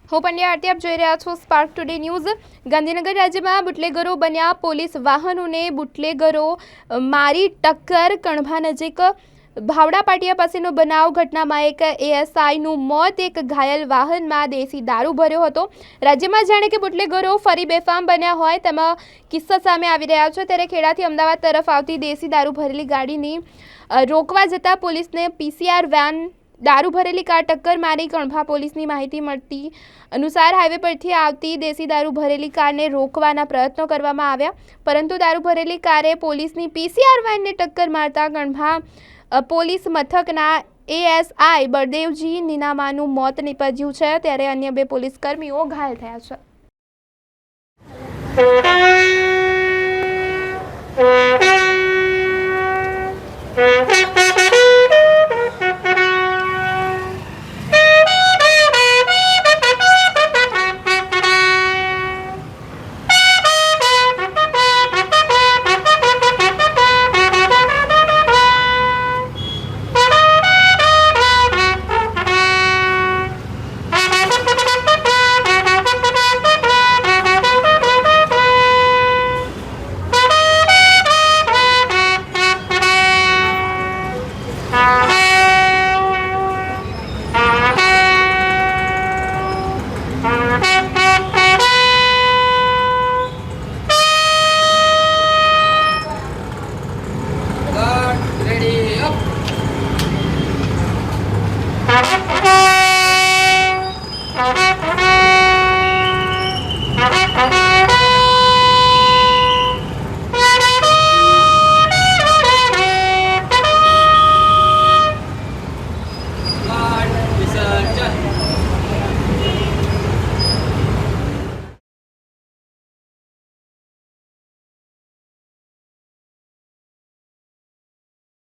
હું પંડ્યા આરતી, આપ જોઈ રહ્યા છો સ્પાર્ક ટુડે ન્યૂઝ। ગાંધીનગર રાજ્યમાં બુટલેગરો બન્યા પોલીસ વાહનોને બુટલેગરો મારી ટક્કર। કણભા નજીક ભાવડા પાટિયા પાસેનો બનાવ। ઘટનામાં એક એએસઆઈનું મોત, એક ઘાયલ। વાહનમાં દેશી દારૂ ભર્યો હતો। રાજ્યમાં જાણે કે બુટલેગરો ફરી બેફામ બન્યા હોય તેમાં કિસ્સા સામે આવી રહ્યા છે। ત્યારે ખેડાથી અમદાવાદ તરફ આવતી દેશી દારૂ ભરેલી ગાડીની રોકવા જતા પોલીસને પીસીઆર વેન दारू भरेली कार टक्कर मारी। कणभा पोलीसनी माहिती मळती अनुसार हाईवे परथी आवती देशी दारू भरेली कारने रोकवाना प्रयत्नो करवामां आव्या, परंतु दारू भरेली कारे पोलीसनी पीसीआर वेनने टक्कर मारता कणभा पोलीस मथकना एएसआई बळदेवजी नीनामाનું મોત નીપજ્યું છે, ત્યારે અન્ય 2 પોલીસ કર્મીઓ ઘાયલ થયા છે।